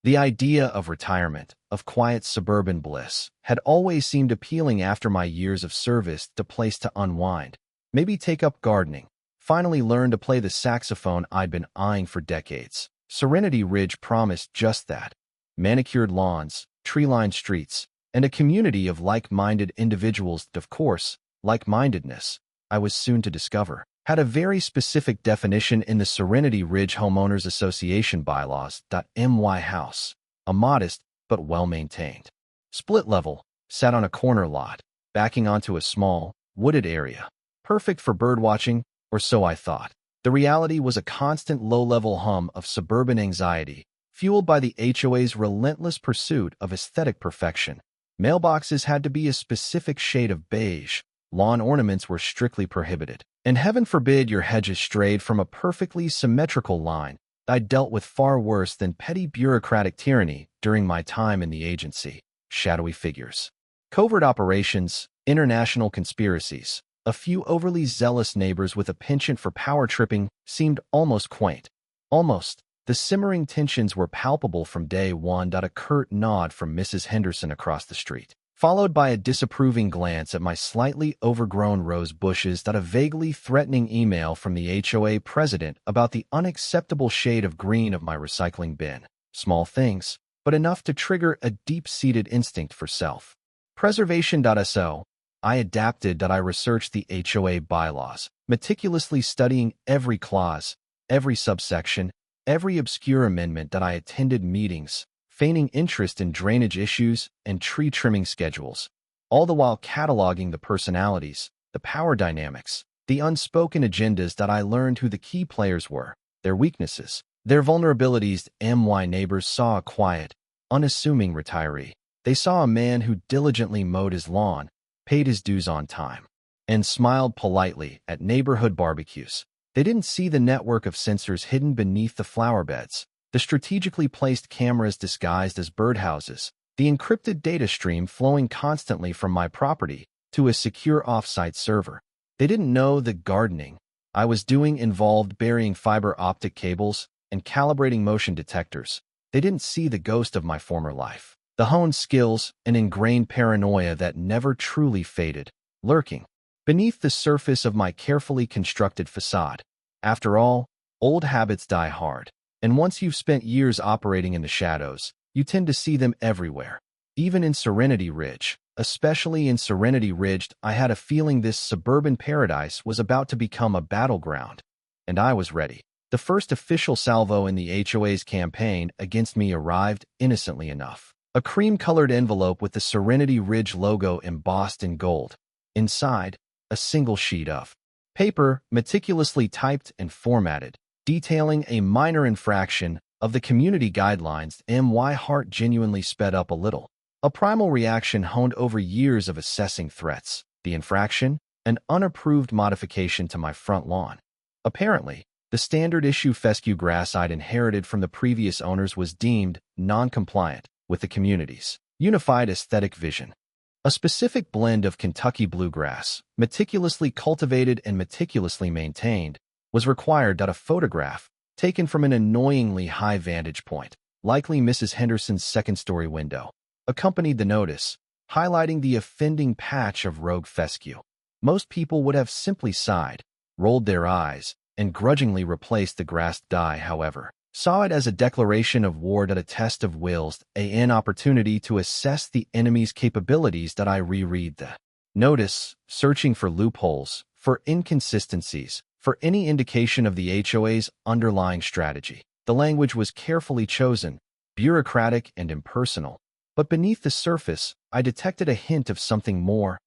The idea of retirement, of quiet suburban bliss, had always seemed appealing after my years of service, a place to unwind, maybe take up gardening, finally learn to play the saxophone I'd been eyeing for decades. Serenity Ridge promised just that. Manicured lawns, tree-lined streets, and a community of like-minded individuals. Of course, like-mindedness, I was soon to discover, had a very specific definition in the Serenity Ridge Homeowners Association bylaws. My house, a modest but well-maintained, split-level, sat on a corner lot, backing onto a small, wooded area, perfect for birdwatching, or so I thought. The reality was a constant low-level hum of suburban anxiety, fueled by the HOA's relentless pursuit of aesthetic perfection. Mailboxes had to be a specific shade of beige, lawn ornaments were strictly prohibited, and heaven forbid your hedges strayed from a perfectly symmetrical line. I dealt with far worse than petty bureaucratic tyranny during my time in the agency. Shadowy figures, covert operations, international conspiracies, a few overly zealous neighbors with a penchant for power tripping seemed almost quaint. Almost. The simmering tensions were palpable from day one. A curt nod from Mrs. Henderson across the street, followed by a disapproving glance at my slightly overgrown rose bushes. A vaguely threatening email from the HOA president about the unacceptable shade of green of my recycling bin. Small things, but enough to trigger a deep-seated instinct for self-preservation. So, I adapted. I researched the HOA bylaws, meticulously studying every clause, every subsection, every obscure amendment. I attended meetings, feigning interest in drainage issues and tree trimming schedules, all the while cataloging the personalities, the power dynamics, the unspoken agendas. I learned who the key players were, their weaknesses, their vulnerabilities. My neighbors saw a quiet, unassuming retiree. They saw a man who diligently mowed his lawn, paid his dues on time, and smiled politely at neighborhood barbecues. They didn't see the network of sensors hidden beneath the flower beds, the strategically placed cameras disguised as birdhouses, the encrypted data stream flowing constantly from my property to a secure off-site server. They didn't know the gardening I was doing involved burying fiber optic cables and calibrating motion detectors. They didn't see the ghost of my former life, the honed skills and ingrained paranoia that never truly faded, lurking beneath the surface of my carefully constructed facade. After all, old habits die hard, and once you've spent years operating in the shadows, you tend to see them everywhere. Even in Serenity Ridge, especially in Serenity Ridge, I had a feeling this suburban paradise was about to become a battleground, and I was ready. The first official salvo in the HOA's campaign against me arrived innocently enough. A cream-colored envelope with the Serenity Ridge logo embossed in gold. Inside, a single sheet of paper, meticulously typed and formatted, detailing a minor infraction of the community guidelines. My heart genuinely sped up a little. A primal reaction honed over years of assessing threats. The infraction? An unapproved modification to my front lawn. Apparently, the standard issue fescue grass I'd inherited from the previous owners was deemed non-compliant with the community's unified aesthetic vision. A specific blend of Kentucky bluegrass, meticulously cultivated and meticulously maintained, was required. A photograph, taken from an annoyingly high vantage point, likely Mrs. Henderson's second-story window, accompanied the notice, highlighting the offending patch of rogue fescue. Most people would have simply sighed, rolled their eyes, and grudgingly replaced the grass dye. However, saw it as a declaration of war. A test of wills, an opportunity to assess the enemy's capabilities. I reread the notice, searching for loopholes, for inconsistencies, for any indication of the HOA's underlying strategy. The language was carefully chosen, bureaucratic and impersonal, but beneath the surface, I detected a hint of something more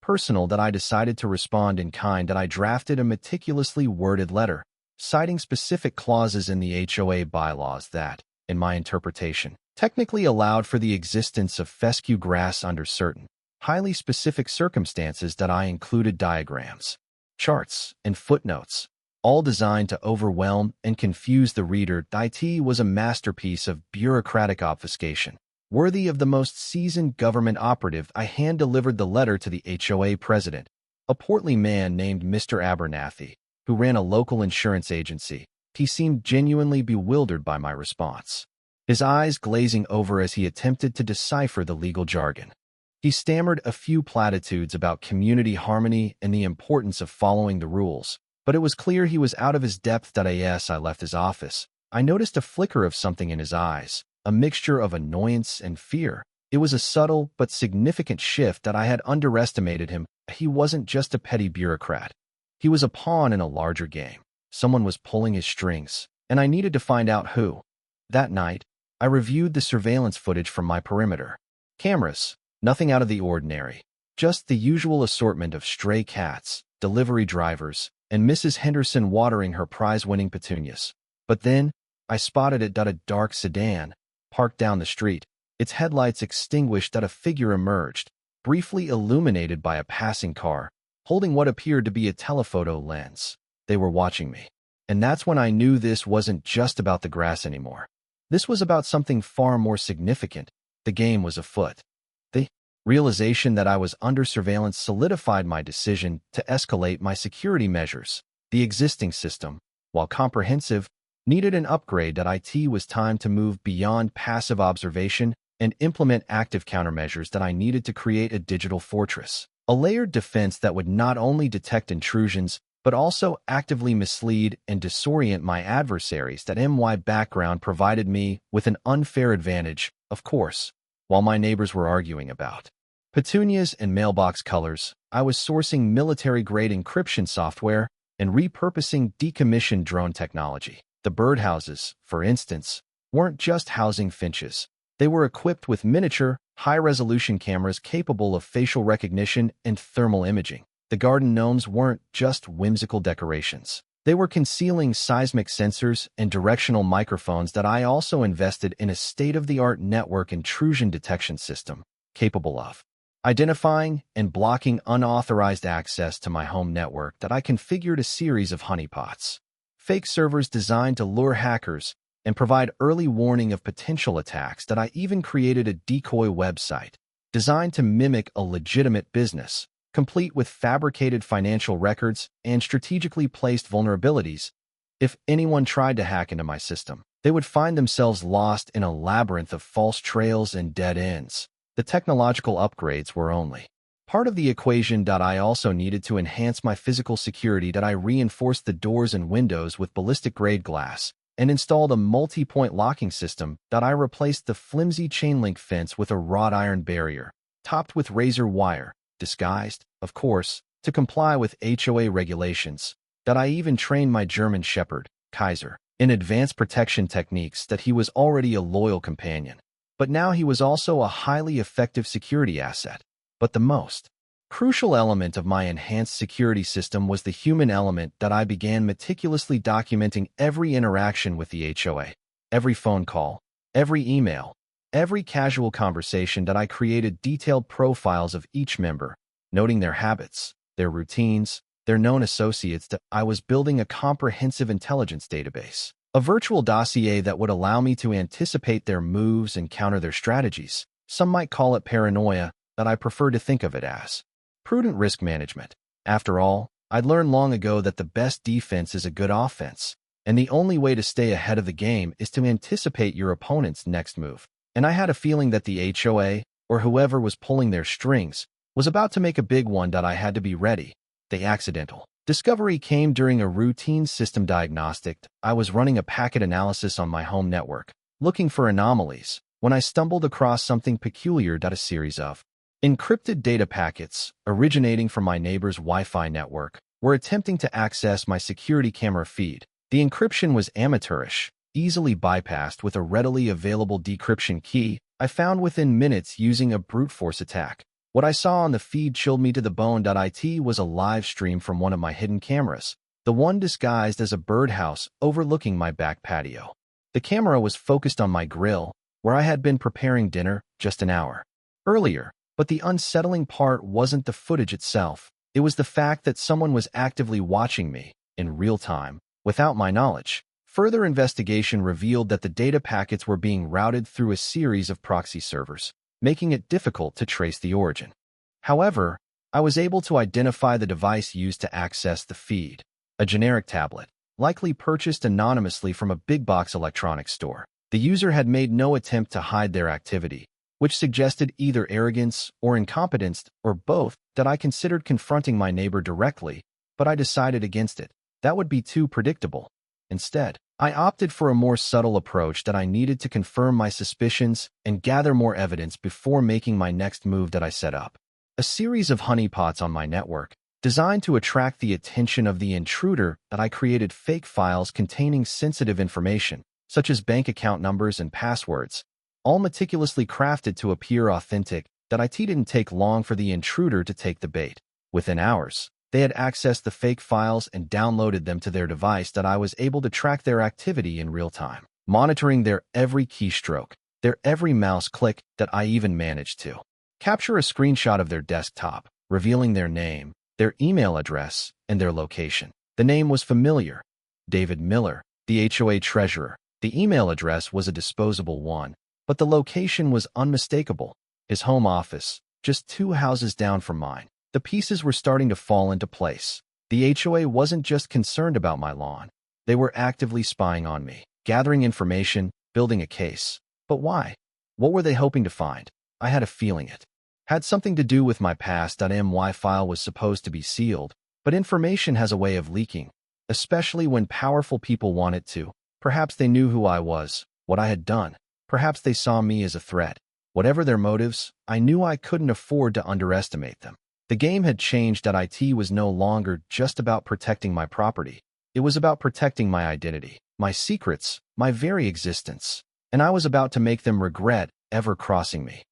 personal. I decided to respond in kind. I drafted a meticulously worded letter, citing specific clauses in the HOA bylaws that, in my interpretation, technically allowed for the existence of fescue grass under certain, highly specific circumstances. I included diagrams, charts, and footnotes, all designed to overwhelm and confuse the reader. It was a masterpiece of bureaucratic obfuscation, worthy of the most seasoned government operative. I hand-delivered the letter to the HOA president, a portly man named Mr. Abernathy, who ran a local insurance agency. He seemed genuinely bewildered by my response. his eyes glazing over as he attempted to decipher the legal jargon. He stammered a few platitudes about community harmony and the importance of following the rules, but it was clear he was out of his depth. As I left his office, I noticed a flicker of something in his eyes, a mixture of annoyance and fear. It was a subtle but significant shift that I had underestimated him. He wasn't just a petty bureaucrat. He was a pawn in a larger game. Someone was pulling his strings, and I needed to find out who. That night, I reviewed the surveillance footage from my perimeter. Cameras, nothing out of the ordinary. Just the usual assortment of stray cats, delivery drivers, and Mrs. Henderson watering her prize-winning petunias. But then, I spotted a dark sedan, parked down the street, its headlights extinguished. A figure emerged, briefly illuminated by a passing car, holding what appeared to be a telephoto lens. They were watching me. And that's when I knew this wasn't just about the grass anymore. This was about something far more significant. The game was afoot. The realization that I was under surveillance solidified my decision to escalate my security measures. The existing system, while comprehensive, needed an upgrade. It was time to move beyond passive observation and implement active countermeasures. I needed to create a digital fortress, a layered defense that would not only detect intrusions, but also actively mislead and disorient my adversaries. My background provided me with an unfair advantage, of course. While my neighbors were arguing about petunias and mailbox colors, I was sourcing military-grade encryption software and repurposing decommissioned drone technology. The birdhouses, for instance, weren't just housing finches. They were equipped with miniature, high-resolution cameras capable of facial recognition and thermal imaging. The garden gnomes weren't just whimsical decorations. They were concealing seismic sensors and directional microphones. I also invested in a state-of-the-art network intrusion detection system, capable of identifying and blocking unauthorized access to my home network. I configured a series of honeypots, fake servers designed to lure hackers and provide early warning of potential attacks. I even created a decoy website designed to mimic a legitimate business, complete with fabricated financial records and strategically placed vulnerabilities. If anyone tried to hack into my system, they would find themselves lost in a labyrinth of false trails and dead ends. The technological upgrades were only part of the equation. I also needed to enhance my physical security. I reinforced the doors and windows with ballistic-grade glass and installed a multi-point locking system. I replaced the flimsy chain-link fence with a wrought iron barrier, topped with razor wire, disguised, of course, to comply with HOA regulations. I even trained my German Shepherd, Kaiser, in advanced protection techniques. He was already a loyal companion, but now he was also a highly effective security asset. But the most crucial element of my enhanced security system was the human element. I began meticulously documenting every interaction with the HOA, every phone call, every email, every casual conversation. I created detailed profiles of each member, noting their habits, their routines, their known associates. I was building a comprehensive intelligence database, a virtual dossier that would allow me to anticipate their moves and counter their strategies. Some might call it paranoia, but I prefer to think of it as prudent risk management. After all, I'd learned long ago that the best defense is a good offense, and the only way to stay ahead of the game is to anticipate your opponent's next move. And I had a feeling that the HOA, or whoever was pulling their strings, was about to make a big one. I had to be ready. The accidental discovery came during a routine system diagnostic. I was running a packet analysis on my home network, looking for anomalies, when I stumbled across something peculiar. A series of encrypted data packets, originating from my neighbor's Wi-Fi network, were attempting to access my security camera feed. The encryption was amateurish, easily bypassed with a readily available decryption key I found within minutes using a brute force attack. What I saw on the feed chilled me to the bone. It was a live stream from one of my hidden cameras, the one disguised as a birdhouse overlooking my back patio. The camera was focused on my grill, where I had been preparing dinner just an hour earlier. But the unsettling part wasn't the footage itself. It was the fact that someone was actively watching me, in real time, without my knowledge. Further investigation revealed that the data packets were being routed through a series of proxy servers, making it difficult to trace the origin. However, I was able to identify the device used to access the feed, a generic tablet, likely purchased anonymously from a big-box electronics store. The user had made no attempt to hide their activity, which suggested either arrogance or incompetence or both. That I considered confronting my neighbor directly, but I decided against it. That would be too predictable. Instead, I opted for a more subtle approach that I needed to confirm my suspicions and gather more evidence before making my next move that I set up. A series of honeypots on my network, designed to attract the attention of the intruder. That I created fake files containing sensitive information, such as bank account numbers and passwords, all meticulously crafted to appear authentic. That it didn't take long for the intruder to take the bait. Within hours, they had accessed the fake files and downloaded them to their device. That I was able to track their activity in real time, monitoring their every keystroke, their every mouse click. That I even managed to capture a screenshot of their desktop, revealing their name, their email address, and their location. The name was familiar: David Miller, the HOA treasurer. The email address was a disposable one, but the location was unmistakable: his home office, just 2 houses down from mine. The pieces were starting to fall into place. The HOA wasn't just concerned about my lawn. They were actively spying on me, gathering information, building a case. But why? What were they hoping to find? I had a feeling it had something to do with my past. My file was supposed to be sealed, but information has a way of leaking, especially when powerful people want it to. Perhaps they knew who I was, what I had done. Perhaps they saw me as a threat. Whatever their motives, I knew I couldn't afford to underestimate them. The game had changed. It was no longer just about protecting my property. It was about protecting my identity, my secrets, my very existence. And I was about to make them regret ever crossing me.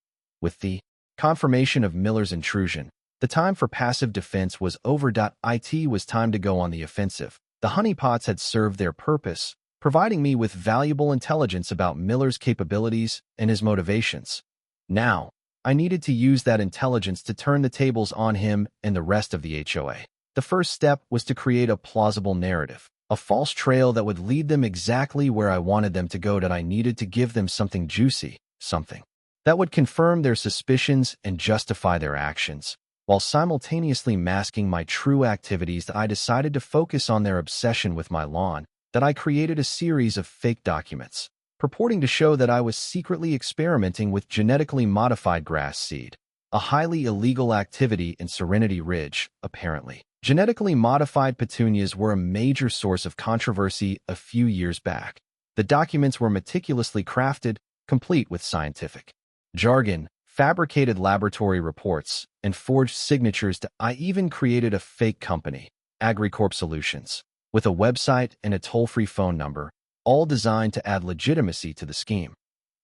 With the confirmation of Miller's intrusion, the time for passive defense was over. It was time to go on the offensive. The honeypots had served their purpose, providing me with valuable intelligence about Miller's capabilities and his motivations. Now, I needed to use that intelligence to turn the tables on him and the rest of the HOA. The first step was to create a plausible narrative, a false trail that would lead them exactly where I wanted them to go. That I needed to give them something juicy, something that would confirm their suspicions and justify their actions, while simultaneously masking my true activities. That I decided to focus on their obsession with my lawn. That I created a series of fake documents, purporting to show that I was secretly experimenting with genetically modified grass seed, a highly illegal activity in Serenity Ridge, apparently. Genetically modified petunias were a major source of controversy a few years back. The documents were meticulously crafted, complete with scientific jargon, fabricated laboratory reports, and forged signatures. I even created a fake company, AgriCorp Solutions, with a website and a toll-free phone number, all designed to add legitimacy to the scheme.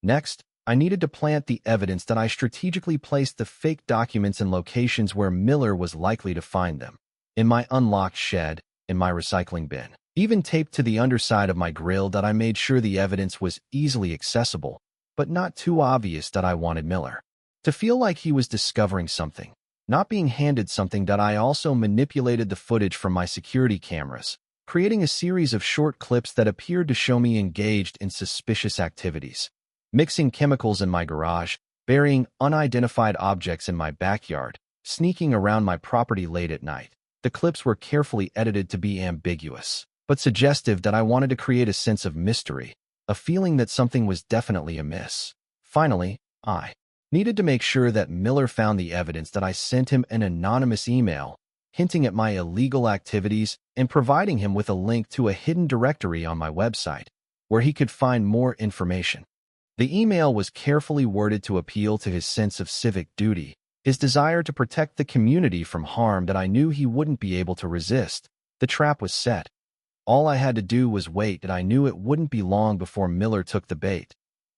Next, I needed to plant the evidence. That I strategically placed the fake documents in locations where Miller was likely to find them: in my unlocked shed, in my recycling bin, even taped to the underside of my grill. That I made sure the evidence was easily accessible, but not too obvious. That I wanted Miller to feel like he was discovering something, not being handed something. That I also manipulated the footage from my security cameras, creating a series of short clips that appeared to show me engaged in suspicious activities, mixing chemicals in my garage, burying unidentified objects in my backyard, sneaking around my property late at night. The clips were carefully edited to be ambiguous, but suggestive. That I wanted to create a sense of mystery, a feeling that something was definitely amiss. Finally, I needed to make sure that Miller found the evidence. That I sent him an anonymous email, hinting at my illegal activities and providing him with a link to a hidden directory on my website, where he could find more information. The email was carefully worded to appeal to his sense of civic duty, his desire to protect the community from harm that I knew he wouldn't be able to resist. The trap was set. All I had to do was wait, and I knew it wouldn't be long before Miller took the bait.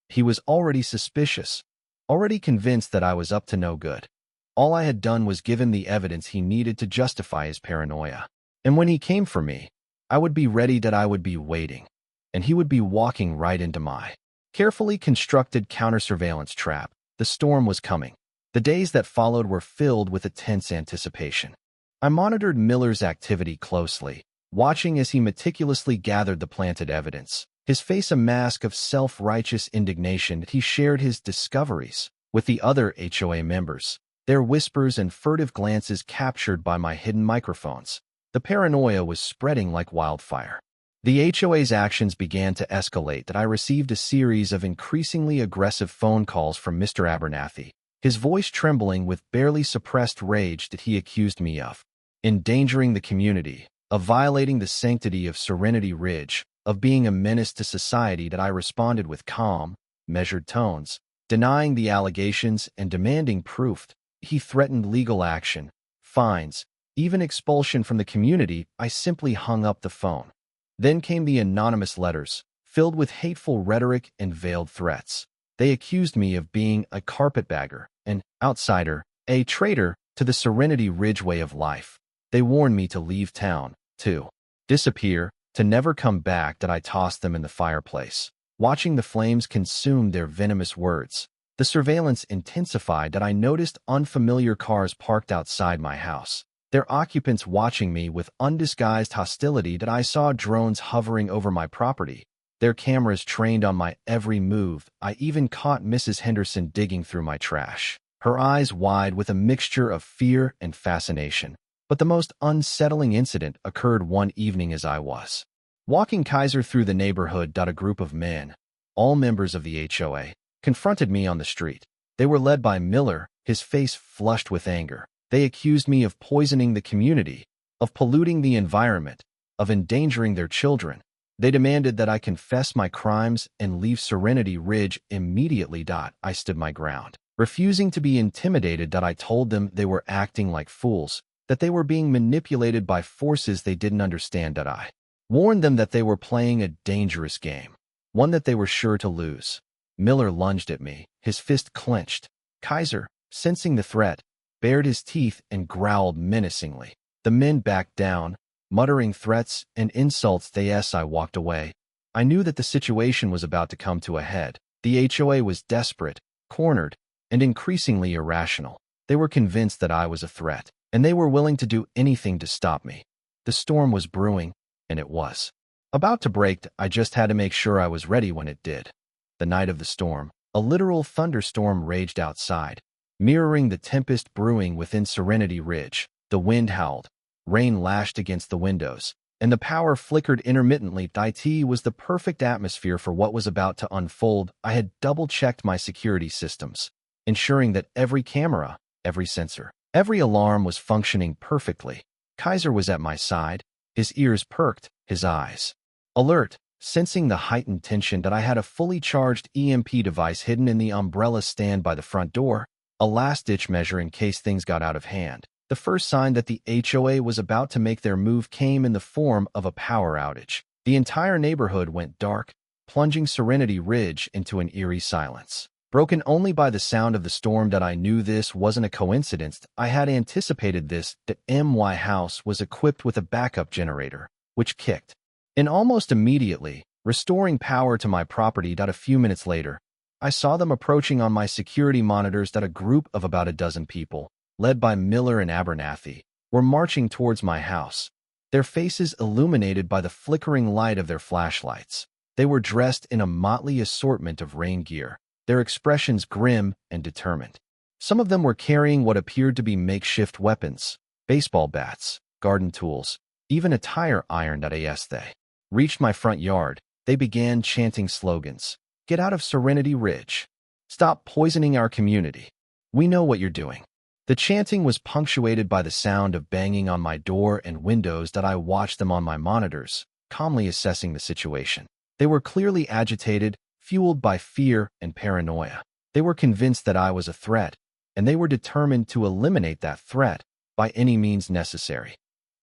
He was already suspicious, already convinced that I was up to no good. All I had done was give him the evidence he needed to justify his paranoia. And when he came for me, I would be ready. That I would be waiting, and he would be walking right into my carefully constructed counter-surveillance trap. The storm was coming. The days that followed were filled with a tense anticipation. I monitored Miller's activity closely, watching as he meticulously gathered the planted evidence, his face a mask of self-righteous indignation. He shared his discoveries with the other HOA members, their whispers and furtive glances captured by my hidden microphones. The paranoia was spreading like wildfire. The HOA's actions began to escalate that I received a series of increasingly aggressive phone calls from Mr. Abernathy, his voice trembling with barely suppressed rage that he accused me of endangering the community, of violating the sanctity of Serenity Ridge, of being a menace to society. That I responded with calm, measured tones, denying the allegations and demanding proof. He threatened legal action, fines, even expulsion from the community. I simply hung up the phone. Then came the anonymous letters, filled with hateful rhetoric and veiled threats. They accused me of being a carpetbagger, an outsider, a traitor to the Serenity Ridge way of life. They warned me to leave town, to disappear, to never come back. That I tossed them in the fireplace, watching the flames consume their venomous words. The surveillance intensified. That I noticed unfamiliar cars parked outside my house, their occupants watching me with undisguised hostility. That I saw drones hovering over my property, their cameras trained on my every move. I even caught Mrs. Henderson digging through my trash, her eyes wide with a mixture of fear and fascination. But the most unsettling incident occurred one evening as I was walking Kaiser through the neighborhood. A group of men, all members of the HOA, confronted me on the street. They were led by Miller, his face flushed with anger. They accused me of poisoning the community, of polluting the environment, of endangering their children. They demanded that I confess my crimes and leave Serenity Ridge immediately. I stood my ground, refusing to be intimidated. I told them they were acting like fools, that they were being manipulated by forces they didn't understand. I warned them that they were playing a dangerous game, one that they were sure to lose. Miller lunged at me, his fist clenched. Kaiser, sensing the threat, bared his teeth and growled menacingly. The men backed down, muttering threats and insults. I walked away. I knew that the situation was about to come to a head. The HOA was desperate, cornered, and increasingly irrational. They were convinced that I was a threat, and they were willing to do anything to stop me. The storm was brewing, and it was about to break. I just had to make sure I was ready when it did. The night of the storm, a literal thunderstorm raged outside, mirroring the tempest brewing within Serenity Ridge. The wind howled, rain lashed against the windows, and the power flickered intermittently. It was the perfect atmosphere for what was about to unfold. I had double-checked my security systems, ensuring that every camera, every sensor, every alarm was functioning perfectly. Kaiser was at my side, his ears perked, his eyes alert, sensing the heightened tension. I had a fully charged EMP device hidden in the umbrella stand by the front door, a last-ditch measure in case things got out of hand. The first sign that the HOA was about to make their move came in the form of a power outage. The entire neighborhood went dark, plunging Serenity Ridge into an eerie silence, broken only by the sound of the storm. I knew this wasn't a coincidence. I had anticipated this. The MY house was equipped with a backup generator, which kicked in almost immediately, restoring power to my property. A few minutes later, I saw them approaching on my security monitors. A group of about a dozen people, led by Miller and Abernathy, were marching towards my house, their faces illuminated by the flickering light of their flashlights. They were dressed in a motley assortment of rain gear, their expressions grim and determined. Some of them were carrying what appeared to be makeshift weapons, baseball bats, garden tools, even a tire iron. As they reached my front yard, they began chanting slogans. Get out of Serenity Ridge. Stop poisoning our community. We know what you're doing. The chanting was punctuated by the sound of banging on my door and windows. I watched them on my monitors, calmly assessing the situation. They were clearly agitated, fueled by fear and paranoia. They were convinced that I was a threat, and they were determined to eliminate that threat by any means necessary.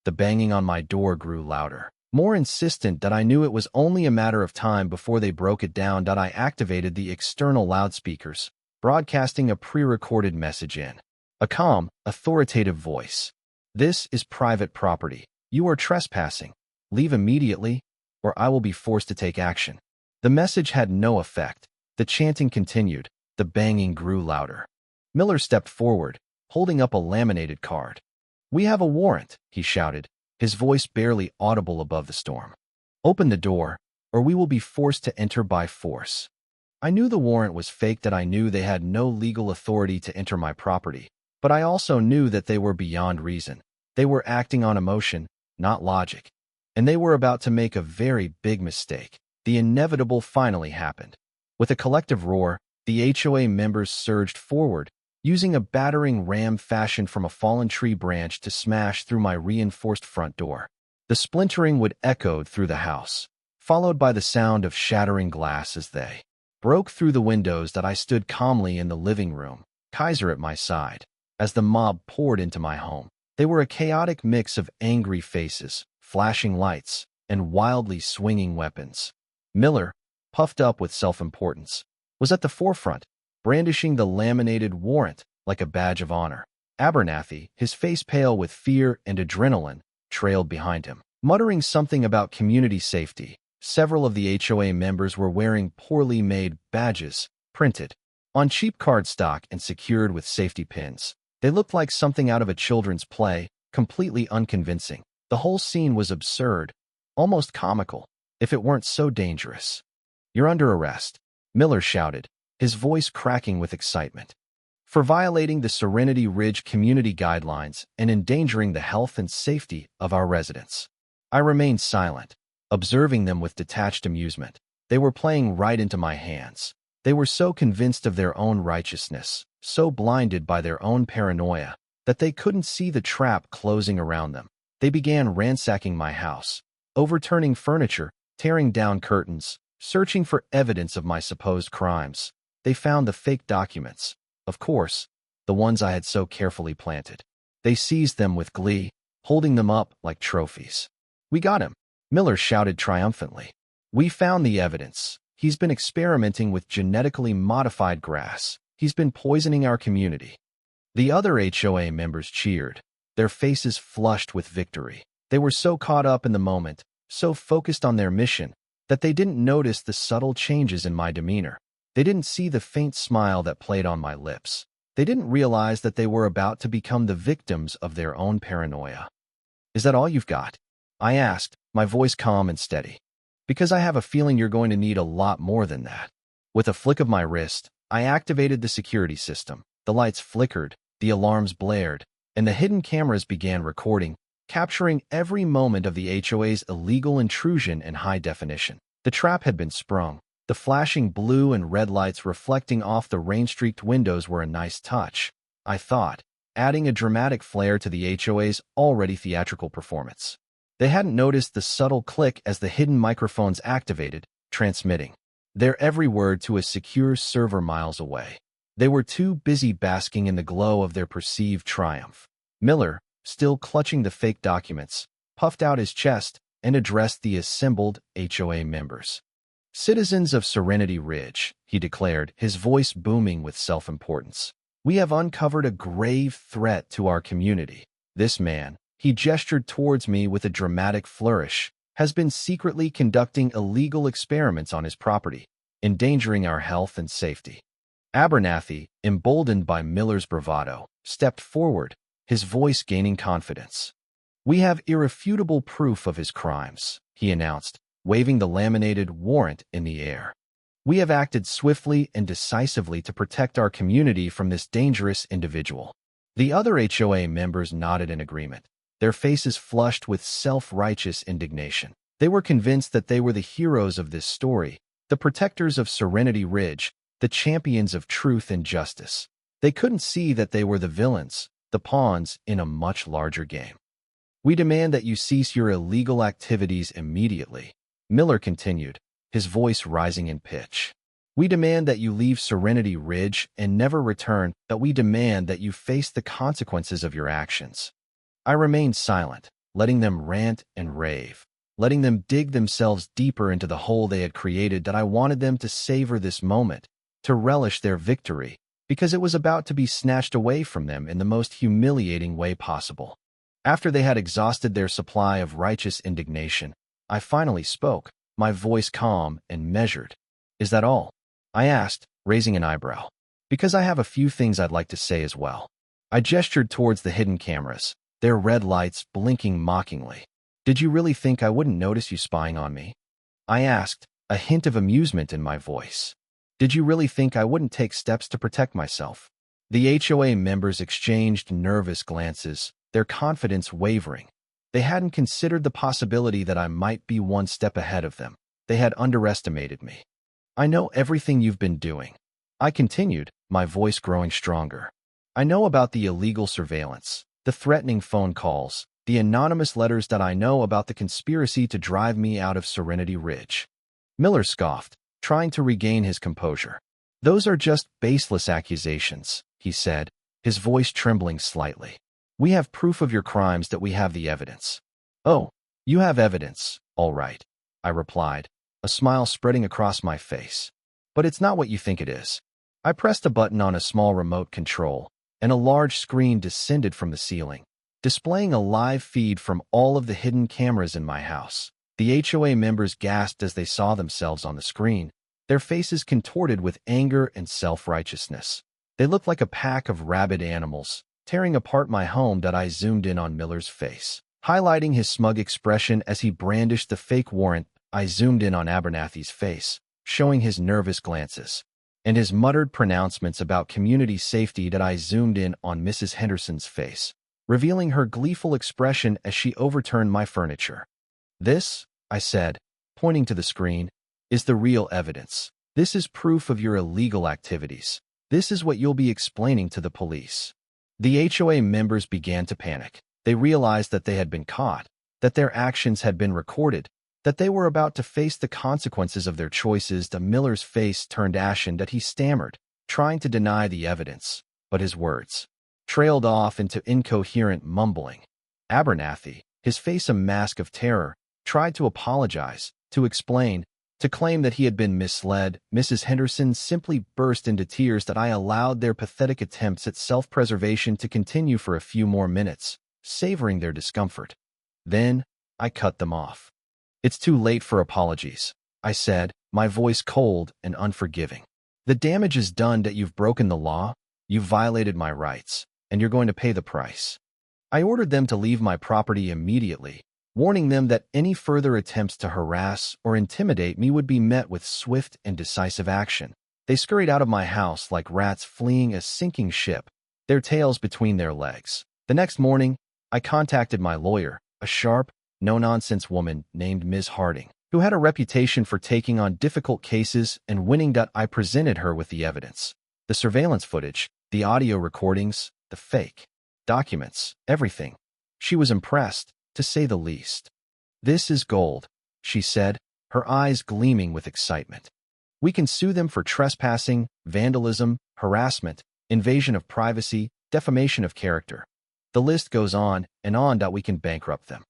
The banging on my door grew louder, more insistent. I knew it was only a matter of time before they broke it down. I activated the external loudspeakers, broadcasting a pre-recorded message in a calm, authoritative voice. This is private property. You are trespassing. Leave immediately, or I will be forced to take action. The message had no effect. The chanting continued. The banging grew louder. Miller stepped forward, holding up a laminated card. We have a warrant, he shouted, his voice barely audible above the storm. Open the door, or we will be forced to enter by force. I knew the warrant was fake. I knew they had no legal authority to enter my property. But I also knew that they were beyond reason. They were acting on emotion, not logic. and they were about to make a very big mistake. The inevitable finally happened. With a collective roar, the HOA members surged forward, using a battering ram fashioned from a fallen tree branch to smash through my reinforced front door. The splintering would echo through the house, followed by the sound of shattering glass as they broke through the windows that I stood calmly in the living room, Kaiser at my side. As the mob poured into my home, they were a chaotic mix of angry faces, flashing lights, and wildly swinging weapons. Miller, puffed up with self-importance, was at the forefront, brandishing the laminated warrant like a badge of honor. Abernathy, his face pale with fear and adrenaline, trailed behind him, muttering something about community safety. Several of the HOA members were wearing poorly made badges, printed on cheap cardstock and secured with safety pins. They looked like something out of a children's play, completely unconvincing. The whole scene was absurd, almost comical, if it weren't so dangerous. "You're under arrest," Miller shouted, his voice cracking with excitement, "for violating the Serenity Ridge community guidelines and endangering the health and safety of our residents." I remained silent, observing them with detached amusement. They were playing right into my hands. They were so convinced of their own righteousness, so blinded by their own paranoia, that they couldn't see the trap closing around them. They began ransacking my house, overturning furniture, tearing down curtains, searching for evidence of my supposed crimes. They found the fake documents, of course, the ones I had so carefully planted. They seized them with glee, holding them up like trophies. "We got him," Miller shouted triumphantly. "We found the evidence. He's been experimenting with genetically modified grass. He's been poisoning our community." The other HOA members cheered, their faces flushed with victory. They were so caught up in the moment, so focused on their mission, that they didn't notice the subtle changes in my demeanor. They didn't see the faint smile that played on my lips. They didn't realize that they were about to become the victims of their own paranoia. "Is that all you've got?" I asked, my voice calm and steady. "Because I have a feeling you're going to need a lot more than that." With a flick of my wrist, I activated the security system. The lights flickered, the alarms blared, and the hidden cameras began recording, capturing every moment of the HOA's illegal intrusion in high definition. The trap had been sprung. The flashing blue and red lights reflecting off the rain-streaked windows were a nice touch, I thought, adding a dramatic flair to the HOA's already theatrical performance. They hadn't noticed the subtle click as the hidden microphones activated, transmitting their every word to a secure server miles away. They were too busy basking in the glow of their perceived triumph. Miller, still clutching the fake documents, puffed out his chest and addressed the assembled HOA members. "Citizens of Serenity Ridge," he declared, his voice booming with self-importance, "we have uncovered a grave threat to our community. This man," he gestured towards me with a dramatic flourish, "has been secretly conducting illegal experiments on his property, endangering our health and safety." Abernathy, emboldened by Miller's bravado, stepped forward, his voice gaining confidence. "We have irrefutable proof of his crimes," he announced, waving the laminated warrant in the air. "We have acted swiftly and decisively to protect our community from this dangerous individual." The other HOA members nodded in agreement, their faces flushed with self-righteous indignation. They were convinced that they were the heroes of this story, the protectors of Serenity Ridge, the champions of truth and justice. They couldn't see that they were the villains, the pawns in a much larger game. "We demand that you cease your illegal activities immediately," Miller continued, his voice rising in pitch. "We demand that you leave Serenity Ridge and never return, that we demand that you face the consequences of your actions." I remained silent, letting them rant and rave, letting them dig themselves deeper into the hole they had created. That I wanted them to savor this moment, to relish their victory, because it was about to be snatched away from them in the most humiliating way possible. After they had exhausted their supply of righteous indignation, I finally spoke, my voice calm and measured. "Is that all?" I asked, raising an eyebrow. "Because I have a few things I'd like to say as well." I gestured towards the hidden cameras, their red lights blinking mockingly. "Did you really think I wouldn't notice you spying on me?" I asked, a hint of amusement in my voice. "Did you really think I wouldn't take steps to protect myself?" The HOA members exchanged nervous glances, their confidence wavering. They hadn't considered the possibility that I might be one step ahead of them. They had underestimated me. I know everything you've been doing. I continued, my voice growing stronger. I know about the illegal surveillance, the threatening phone calls, the anonymous letters that I know about the conspiracy to drive me out of Serenity Ridge. Miller scoffed, trying to regain his composure. Those are just baseless accusations, he said, his voice trembling slightly. We have proof of your crimes that we have the evidence. Oh, you have evidence, all right, I replied, a smile spreading across my face. But it's not what you think it is. I pressed a button on a small remote control, and a large screen descended from the ceiling, displaying a live feed from all of the hidden cameras in my house. The HOA members gasped as they saw themselves on the screen, their faces contorted with anger and self-righteousness. They looked like a pack of rabid animals, tearing apart my home. That I zoomed in on Miller's face, highlighting his smug expression as he brandished the fake warrant. I zoomed in on Abernathy's face, showing his nervous glances, and his muttered pronouncements about community safety. That I zoomed in on Mrs. Henderson's face, revealing her gleeful expression as she overturned my furniture. This, I said, pointing to the screen, is the real evidence. This is proof of your illegal activities. This is what you'll be explaining to the police. The HOA members began to panic. They realized that they had been caught, that their actions had been recorded, that they were about to face the consequences of their choices. The Miller's face turned ashen. That he stammered, trying to deny the evidence, but his words trailed off into incoherent mumbling. Abernathy, his face a mask of terror, tried to apologize, to explain, to claim that he had been misled. Mrs. Henderson simply burst into tears. That I allowed their pathetic attempts at self-preservation to continue for a few more minutes, savoring their discomfort. Then, I cut them off. It's too late for apologies, I said, my voice cold and unforgiving. The damage is done. That you've broken the law, you've violated my rights, and you're going to pay the price. I ordered them to leave my property immediately, warning them that any further attempts to harass or intimidate me would be met with swift and decisive action. They scurried out of my house like rats fleeing a sinking ship, their tails between their legs. The next morning, I contacted my lawyer, a sharp, no-nonsense woman named Ms. Harding, who had a reputation for taking on difficult cases and winning. I presented her with the evidence, the surveillance footage, the audio recordings, the fake documents, everything. She was impressed, to say the least. This is gold, she said, her eyes gleaming with excitement. We can sue them for trespassing, vandalism, harassment, invasion of privacy, defamation of character. The list goes on and on. We can bankrupt them.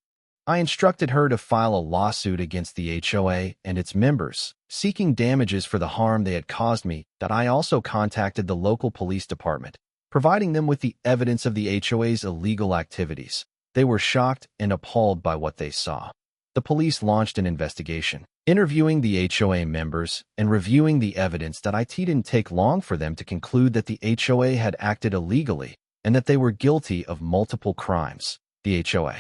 I instructed her to file a lawsuit against the HOA and its members, seeking damages for the harm they had caused me. That I also contacted the local police department, providing them with the evidence of the HOA's illegal activities. They were shocked and appalled by what they saw. The police launched an investigation, interviewing the HOA members and reviewing the evidence. It didn't take long for them to conclude that the HOA had acted illegally and that they were guilty of multiple crimes. The HOA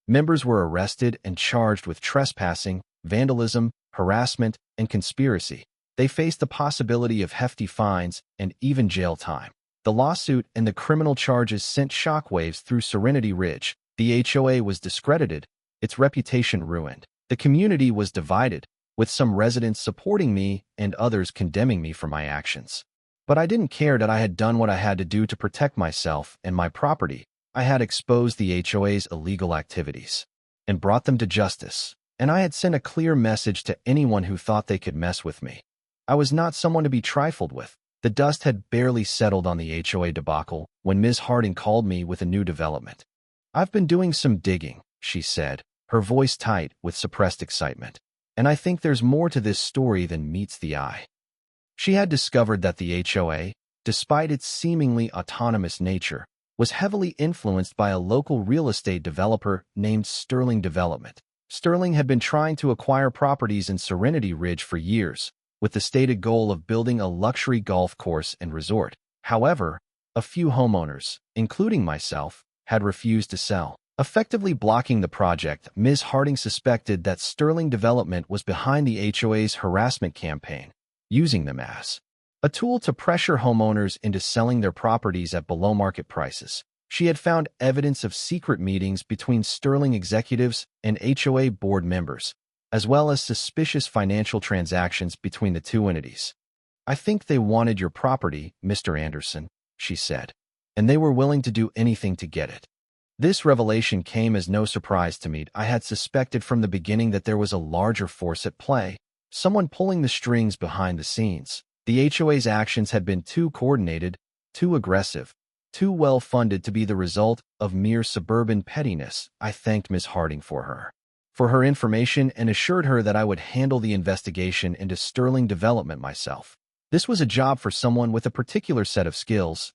members were arrested and charged with trespassing, vandalism, harassment, and conspiracy. They faced the possibility of hefty fines and even jail time. The lawsuit and the criminal charges sent shockwaves through Serenity Ridge. The HOA was discredited, its reputation ruined. The community was divided, with some residents supporting me and others condemning me for my actions. But I didn't care. I had done what I had to do to protect myself and my property. I had exposed the HOA's illegal activities and brought them to justice, and I had sent a clear message to anyone who thought they could mess with me. I was not someone to be trifled with. The dust had barely settled on the HOA debacle when Ms. Harding called me with a new development. I've been doing some digging, she said, her voice tight with suppressed excitement, and I think there's more to this story than meets the eye. She had discovered that the HOA, despite its seemingly autonomous nature, was heavily influenced by a local real estate developer named Sterling Development. Sterling had been trying to acquire properties in Serenity Ridge for years, with the stated goal of building a luxury golf course and resort. However, a few homeowners, including myself, had refused to sell, effectively blocking the project. Ms. Harding suspected that Sterling Development was behind the HOA's harassment campaign, using them as a tool to pressure homeowners into selling their properties at below-market prices. She had found evidence of secret meetings between Sterling executives and HOA board members, as well as suspicious financial transactions between the two entities. "I think they wanted your property, Mr. Anderson," she said, "and they were willing to do anything to get it." This revelation came as no surprise to me. I had suspected from the beginning that there was a larger force at play, someone pulling the strings behind the scenes. The HOA's actions had been too coordinated, too aggressive, too well-funded to be the result of mere suburban pettiness. I thanked Miss Harding for her information and assured her that I would handle the investigation into Sterling Development myself. This was a job for someone with a particular set of skills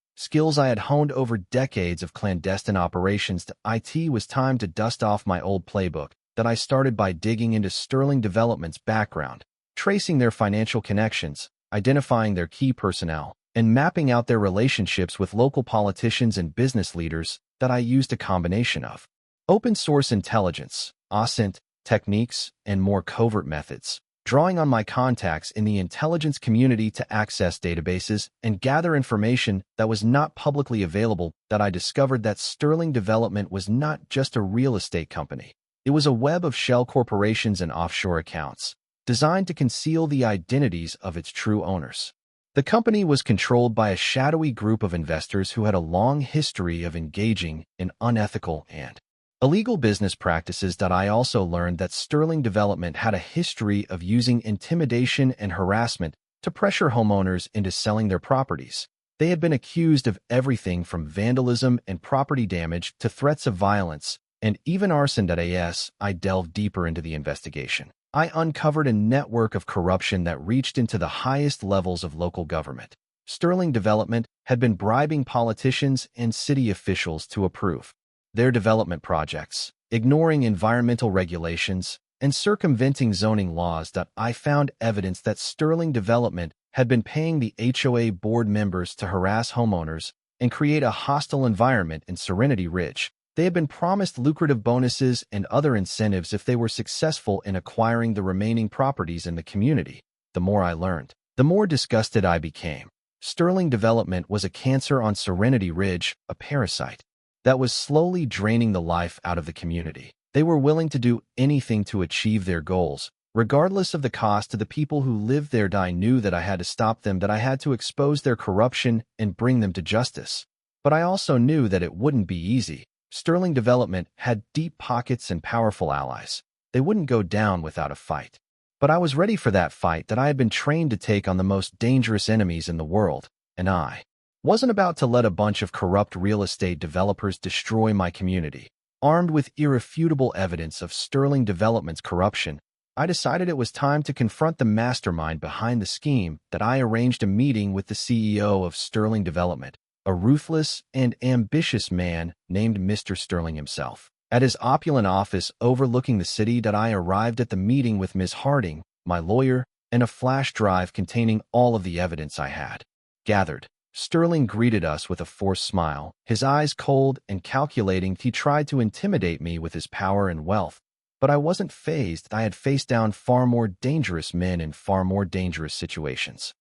I had honed over decades of clandestine operations. It was time to dust off my old playbook that I started by digging into Sterling Development's background, tracing their financial connections, identifying their key personnel, and mapping out their relationships with local politicians and business leaders. That I used a combination of open-source intelligence, OSINT, techniques, and more covert methods, drawing on my contacts in the intelligence community to access databases and gather information that was not publicly available. That I discovered that Sterling Development was not just a real estate company. It was a web of shell corporations and offshore accounts, designed to conceal the identities of its true owners. The company was controlled by a shadowy group of investors who had a long history of engaging in unethical and illegal business practices. I also learned that Sterling Development had a history of using intimidation and harassment to pressure homeowners into selling their properties. They had been accused of everything from vandalism and property damage to threats of violence and even arson. As I delved deeper into the investigation, I uncovered a network of corruption that reached into the highest levels of local government. Sterling Development had been bribing politicians and city officials to approve their development projects, ignoring environmental regulations, and circumventing zoning laws. I found evidence that Sterling Development had been paying the HOA board members to harass homeowners and create a hostile environment in Serenity Ridge. They had been promised lucrative bonuses and other incentives if they were successful in acquiring the remaining properties in the community. The more I learned, the more disgusted I became. Sterling Development was a cancer on Serenity Ridge, a parasite that was slowly draining the life out of the community. They were willing to do anything to achieve their goals, regardless of the cost to the people who lived there. I knew that I had to stop them, that I had to expose their corruption and bring them to justice. But I also knew that it wouldn't be easy. Sterling Development had deep pockets and powerful allies. They wouldn't go down without a fight. But I was ready for that fight. That I had been trained to take on the most dangerous enemies in the world, and I wasn't about to let a bunch of corrupt real estate developers destroy my community. Armed with irrefutable evidence of Sterling Development's corruption, I decided it was time to confront the mastermind behind the scheme. That I arranged a meeting with the CEO of Sterling Development, a ruthless and ambitious man named Mr. Sterling himself. At his opulent office overlooking the city, I arrived at the meeting with Ms. Harding, my lawyer, and a flash drive containing all of the evidence I had gathered. Sterling greeted us with a forced smile, his eyes cold and calculating. He tried to intimidate me with his power and wealth, but I wasn't fazed. I had faced down far more dangerous men in far more dangerous situations.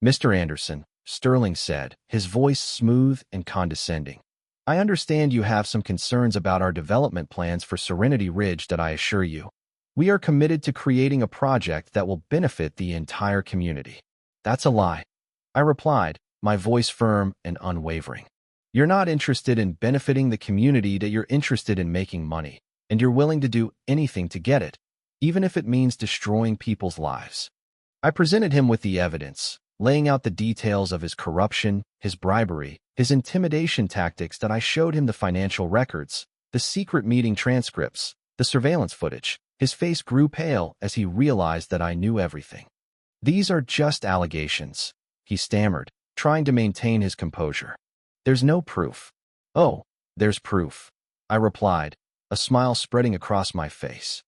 "Mr. Anderson," Sterling said, his voice smooth and condescending, "I understand you have some concerns about our development plans for Serenity Ridge. I assure you, we are committed to creating a project that will benefit the entire community." "That's a lie," I replied, my voice firm and unwavering. "You're not interested in benefiting the community. That you're interested in making money, and you're willing to do anything to get it, even if it means destroying people's lives." I presented him with the evidence, laying out the details of his corruption, his bribery, his intimidation tactics. I showed him the financial records, the secret meeting transcripts, the surveillance footage. His face grew pale as he realized that I knew everything. "These are just allegations," he stammered, trying to maintain his composure. "There's no proof." "Oh, there's proof," I replied, a smile spreading across my face.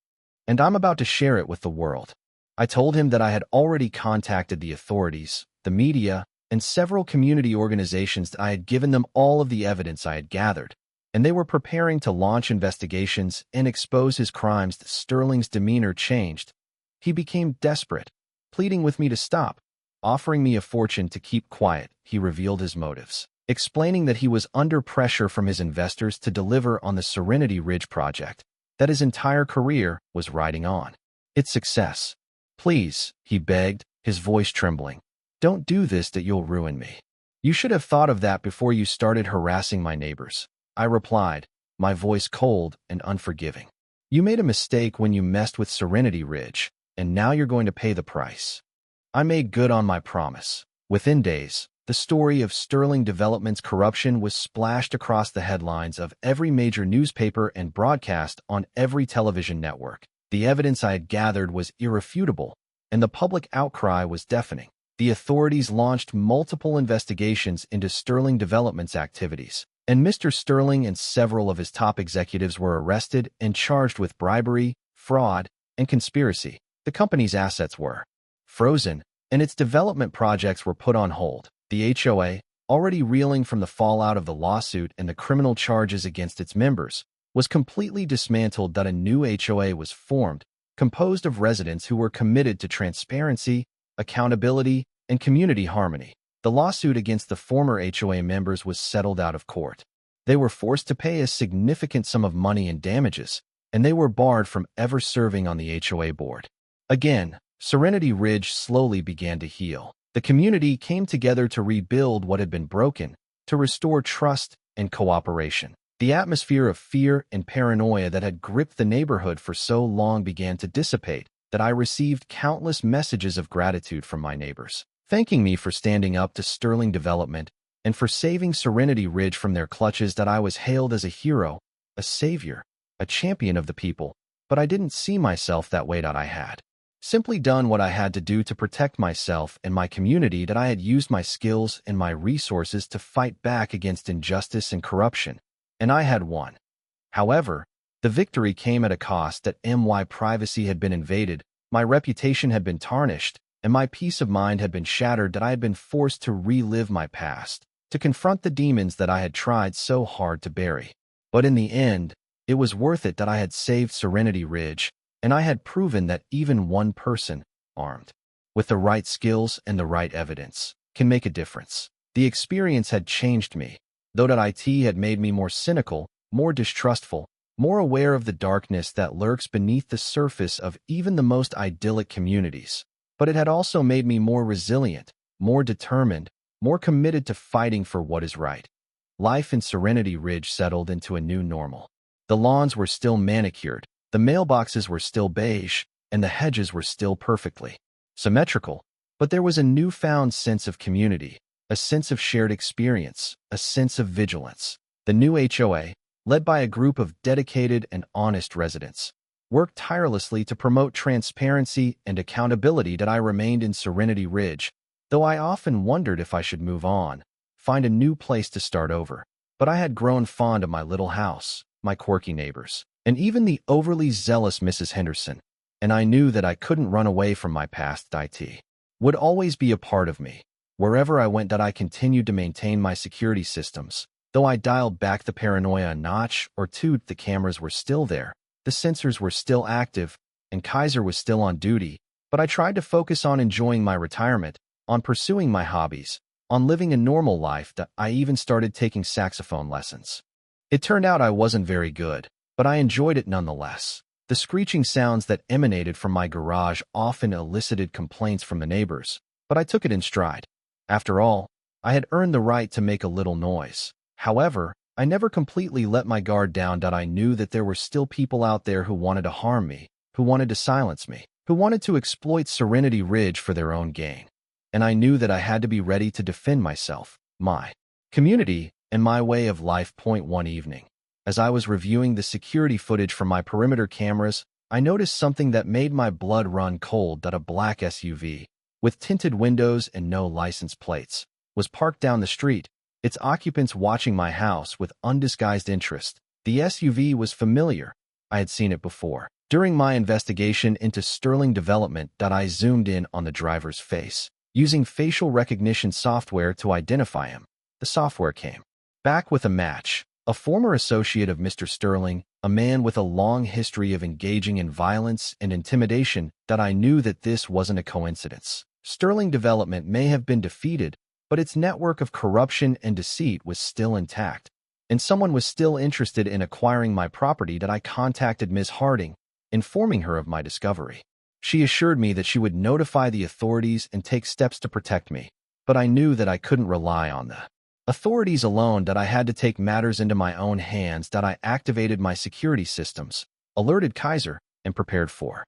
"And I'm about to share it with the world." I told him that I had already contacted the authorities, the media, and several community organizations. I had given them all of the evidence I had gathered, and they were preparing to launch investigations and expose his crimes. Sterling's demeanor changed. He became desperate, pleading with me to stop, offering me a fortune to keep quiet. He revealed his motives. explaining that he was under pressure from his investors to deliver on the Serenity Ridge project, that his entire career was riding on its success. "Please," he begged, his voice trembling, "don't do this, that you'll ruin me. You should have thought of that before you started harassing my neighbors." I replied, my voice cold and unforgiving. "You made a mistake when you messed with Serenity Ridge, and now you're going to pay the price." I made good on my promise. Within days, the story of Sterling Development's corruption was splashed across the headlines of every major newspaper and broadcast on every television network. The evidence I had gathered was irrefutable, and the public outcry was deafening. The authorities launched multiple investigations into Sterling Development's activities, and Mr. Sterling and several of his top executives were arrested and charged with bribery, fraud, and conspiracy. The company's assets were frozen, and its development projects were put on hold. The HOA, already reeling from the fallout of the lawsuit and the criminal charges against its members, was completely dismantled. A new HOA was formed, composed of residents who were committed to transparency, accountability, and community harmony. The lawsuit against the former HOA members was settled out of court. They were forced to pay a significant sum of money in damages, and they were barred from ever serving on the HOA board. Again, Serenity Ridge slowly began to heal. The community came together to rebuild what had been broken, to restore trust and cooperation. The atmosphere of fear and paranoia that had gripped the neighborhood for so long began to dissipate. That I received countless messages of gratitude from my neighbors, thanking me for standing up to Sterling Development and for saving Serenity Ridge from their clutches. That I was hailed as a hero, a savior, a champion of the people, but I didn't see myself that way. I had simply done what I had to do to protect myself and my community. That I had used my skills and my resources to fight back against injustice and corruption, and I had won. However, the victory came at a cost. That my privacy had been invaded, my reputation had been tarnished, and my peace of mind had been shattered. That I had been forced to relive my past, to confront the demons that I had tried so hard to bury. But in the end, it was worth it. That I had saved Serenity Ridge, and I had proven that even one person, armed with the right skills and the right evidence, can make a difference. The experience had changed me, though that IT had made me more cynical, more distrustful, more aware of the darkness that lurks beneath the surface of even the most idyllic communities. But it had also made me more resilient, more determined, more committed to fighting for what is right. Life in Serenity Ridge settled into a new normal. The lawns were still manicured, the mailboxes were still beige, and the hedges were still perfectly symmetrical. But there was a newfound sense of community, a sense of shared experience, a sense of vigilance. The new HOA, led by a group of dedicated and honest residents, worked tirelessly to promote transparency and accountability. That I remained in Serenity Ridge, though I often wondered if I should move on, find a new place to start over. But I had grown fond of my little house, my quirky neighbors, and even the overly zealous Mrs. Henderson, and I knew that I couldn't run away from my past. IT would always be a part of me. Wherever I went, that I continued to maintain my security systems. Though I dialed back the paranoia a notch or two, the cameras were still there, the sensors were still active, and Kaiser was still on duty. But I tried to focus on enjoying my retirement, on pursuing my hobbies, on living a normal life. That I even started taking saxophone lessons. It turned out I wasn't very good, but I enjoyed it nonetheless. The screeching sounds that emanated from my garage often elicited complaints from the neighbors, but I took it in stride. After all, I had earned the right to make a little noise. However, I never completely let my guard down. I knew that there were still people out there who wanted to harm me, who wanted to silence me, who wanted to exploit Serenity Ridge for their own gain. And I knew that I had to be ready to defend myself, my community, and my way of life. One evening, as I was reviewing the security footage from my perimeter cameras, I noticed something that made my blood run cold. That a black SUV, with tinted windows and no license plates, was parked down the street, its occupants watching my house with undisguised interest. The SUV was familiar. I had seen it before. During my investigation into Sterling Development, I zoomed in on the driver's face, using facial recognition software to identify him. The software came back with a match, a former associate of Mr. Sterling, a man with a long history of engaging in violence and intimidation. I knew that this wasn't a coincidence. Sterling Development may have been defeated, but its network of corruption and deceit was still intact, and someone was still interested in acquiring my property that I contacted Ms. Harding, informing her of my discovery. She assured me that she would notify the authorities and take steps to protect me, but I knew that I couldn't rely on the authorities alone, that I had to take matters into my own hands, that I activated my security systems, alerted Kaiser, and prepared for